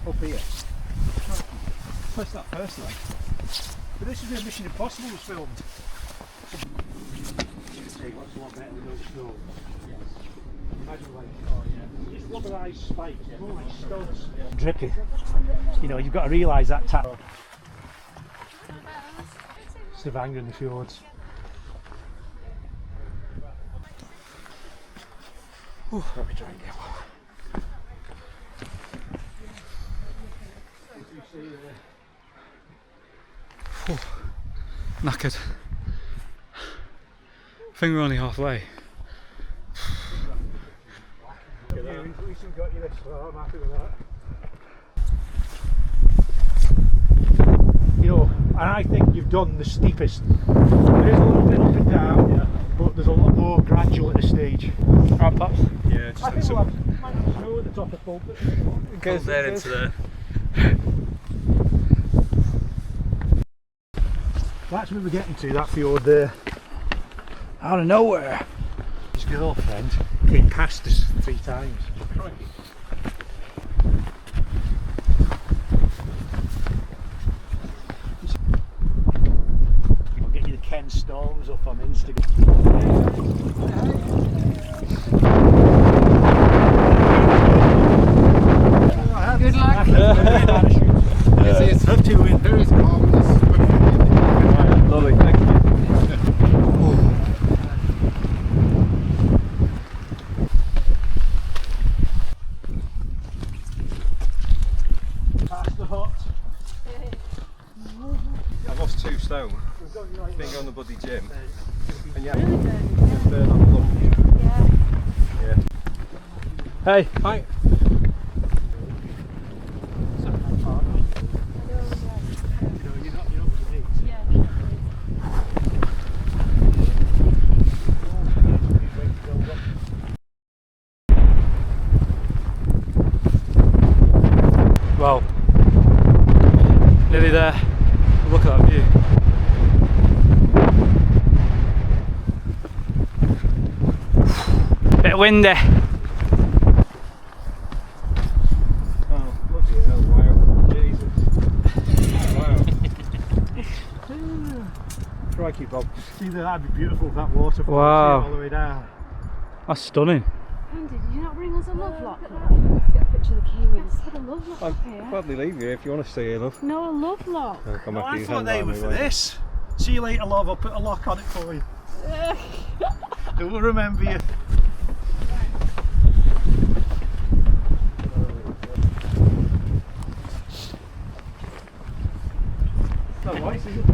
Up here. Press that first leg. But this is where Mission Impossible was filmed. What's a lot better than those stones? Yes. Imagine like, oh yeah, it's rubberised spikes, more like studs. Drippy. You know, you've got to realise that tap. Stavanger in the Fjords. Let me try and get one. Knackered. I think we're only halfway. At least we've got you this far, I'm happy with that. You know, and I think you've done the steepest. There is a little bit up and down, yeah, but there's a lot more gradual at this stage. Right, pops? Yeah, just I think we'll have snow at the top of Pulpit. It goes there into there. That's where we're getting to, that fjord there. Out of nowhere. His girlfriend came past us 3 times. I'll get you the Ken Storms up on Instagram. Good luck. It's up to in very calm. Lovely, thank you. Past the hut. I lost 2 stone. Being on the bloody gym. And yeah, Really good. burn on lunch. Yeah. Hey. Hi. Well, nearly there. Look at that view. Bit windy. Oh, bloody hell, wow. Jesus. Wow. Crikey, Bob. See, that'd be beautiful if that waterfall Wow. all the way down. That's stunning. Andy, did you not bring us a love lock? Let's get a picture of the kiwis. Had a love lock I'll up here. gladly leave you if you want to stay here, love. No, a love lock. I'll come Well, after I you. thought they were for this. See you later, love. I'll put a lock on it for you. It will remember you. Not nice, is it?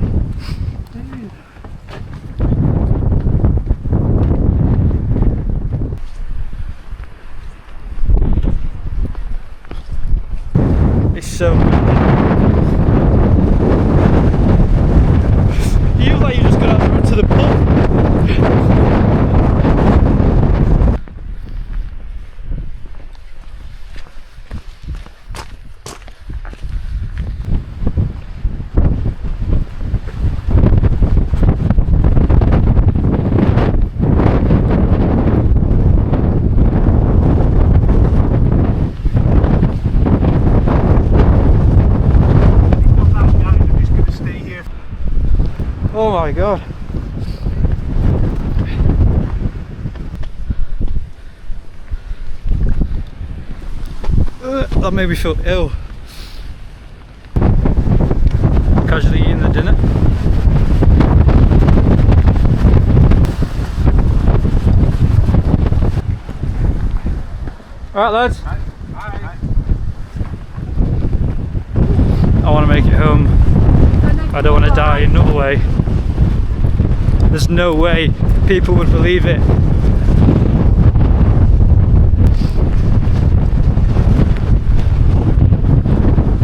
It's so you look like you just got out to the pub. Oh my god. That made me feel ill. Casually eating the dinner. Alright lads. Hi. I want to make it home. I don't want to die in Norway. There's no way people would believe it.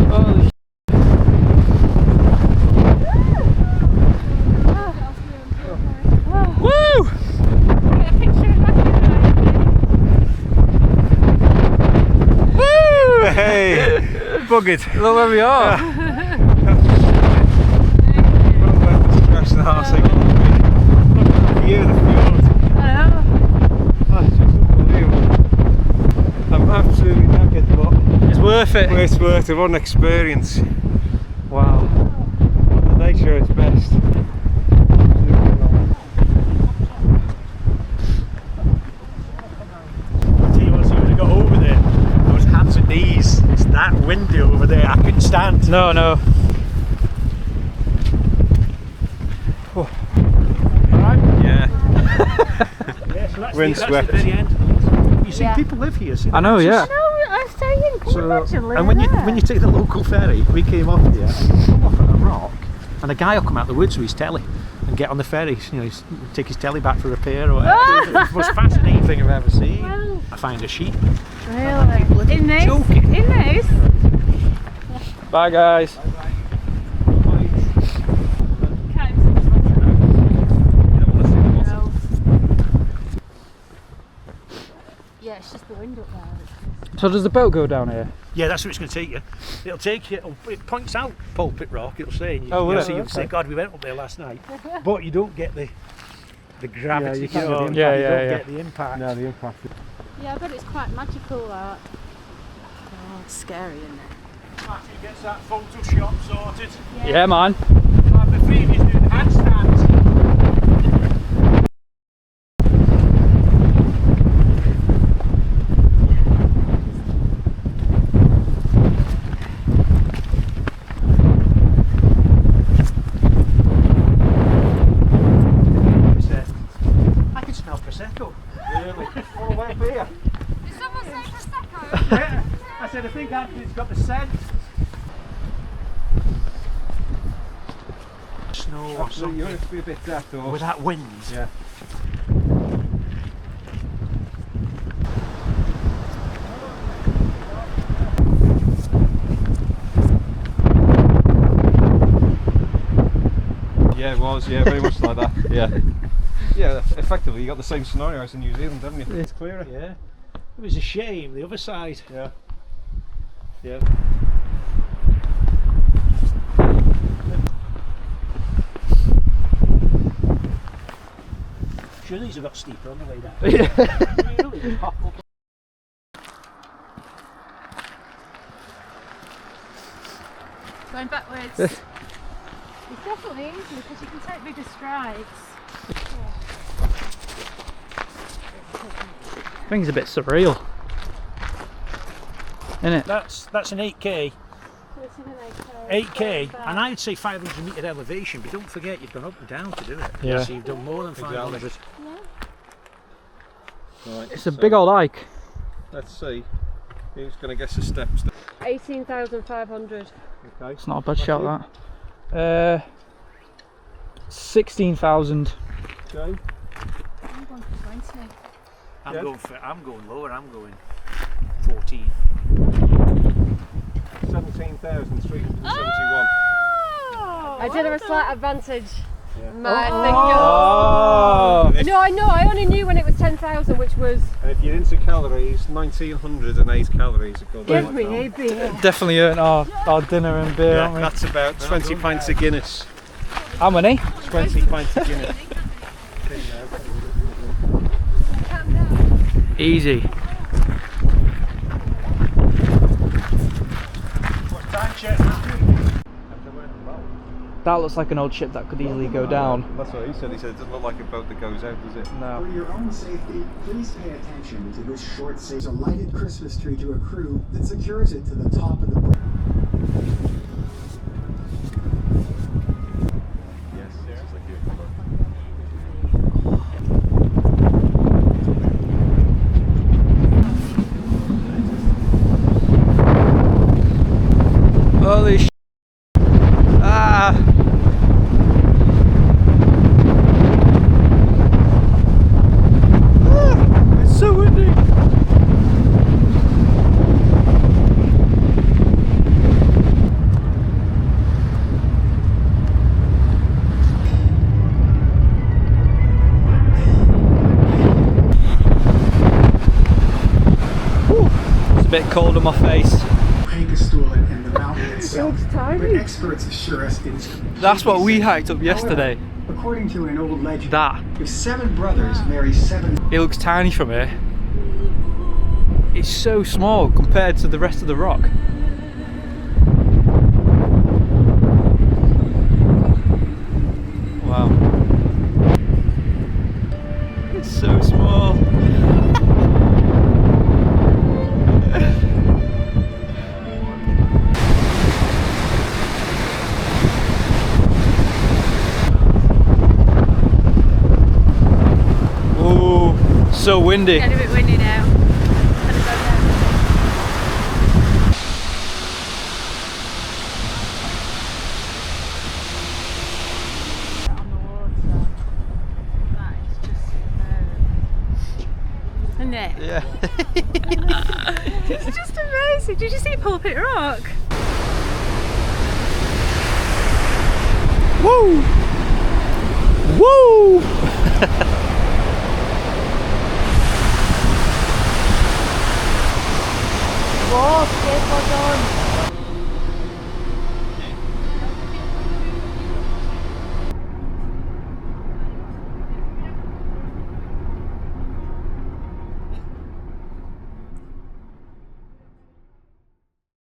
Holy rugged. Look where we are. Stress the arse again. View of the fjord. I know. Oh, it's just unbelievable. I'm absolutely knackered, but It's worth it. it's worth it. What an experience. Wow. The nature is best. Tell you what, so when I got over there, I was hands and knees. It's that windy over there, I couldn't stand. No, no. Yeah. Yeah, so that's Windswept. the very end. You see, Yeah. people live here. See, I know, yeah. No, I'm saying, can you imagine living and when there? you take the local ferry, we came off here and you come off on a rock, and a guy will come out the woods with his telly and get on the ferry. You know, take his telly back for repair or whatever. It's the most fascinating thing I've ever seen. Wow. I find a sheep. Really? In this? joking. In this? Bye, guys. Yeah, it's just the wind up there. So does the boat go down here? Yeah, that's where it's going to take you. It'll take you. It points out Pulpit Rock. It'll say, and you, Oh, will it? so you'll say, "God, we went up there last night," but you don't get the gravity. you can't know, get the impact. you Yeah, don't yeah, get the impact. No, the impact. Yeah, I bet it's quite magical that. Oh, it's scary, isn't it? Matthew gets that photo shot sorted. Yeah, man. Like the previous doing handstands. I can smell prosecco. Really? All the way up here. Did someone say Prosecco? Yeah. I said, I think Anthony's got the scent. Snow or So you something. have to be a bit daft or With that wind. yeah. Yeah, it was. Yeah, very much like that. Yeah. Yeah, effectively, you got the same scenario as in New Zealand, haven't you? It's clearer. Yeah. It was a shame, the other side. Yeah. Yeah. Sure, these have got steeper on the way down. Really? Hop up. Going backwards. It's definitely easy because you can take bigger strides. Thing's a bit surreal. Isn't it? That's an 8k. 8k, and I'd say 500 metre elevation, but don't forget you've gone up and down to do it. Yeah. So you've done more than 500. Right, It's a big old hike. Let's see. Who's going to guess the steps? 18,500. Okay. It's not a bad shout, that. 16,000. Okay. I'm going for 20. I'm going lower, I'm going 14. 17,371. I did have a slight advantage. Yeah. My Oh! fingers. No, I know. I only knew when it was 10,000, which was. And if you're into calories, 1,908 calories. Give me a beer. Definitely earned our dinner and beer, Yeah, haven't we? that's about 20 pints of Guinness. How many? 20 pints of Guinness. Easy. What time check? That looks like an old ship that could easily go down. That's what he said. He said it doesn't look like a boat that goes out, does it? For No. your own safety, please pay attention to this short says a lighted Christmas tree to a crew that secures it to the top of the bridge. Yes. It's like Holy sh! Ah! It's so windy! It's a bit cold on my face. Pregestoelen in the itself, but experts assure us it's That's what we completely hiked up safe. yesterday. However, according to an old legend, That. if 7 brothers marry 7... It looks tiny from here. It's so small compared to the rest of the rock. Wow. It's so small. Oh, so windy. Getting a bit windy now. Gonna go down. On the water. That is just superb. Isn't it? Yeah. It's just amazing. Did you see Pulpit Rock? Woo! Woo! Whoa, skateboard on.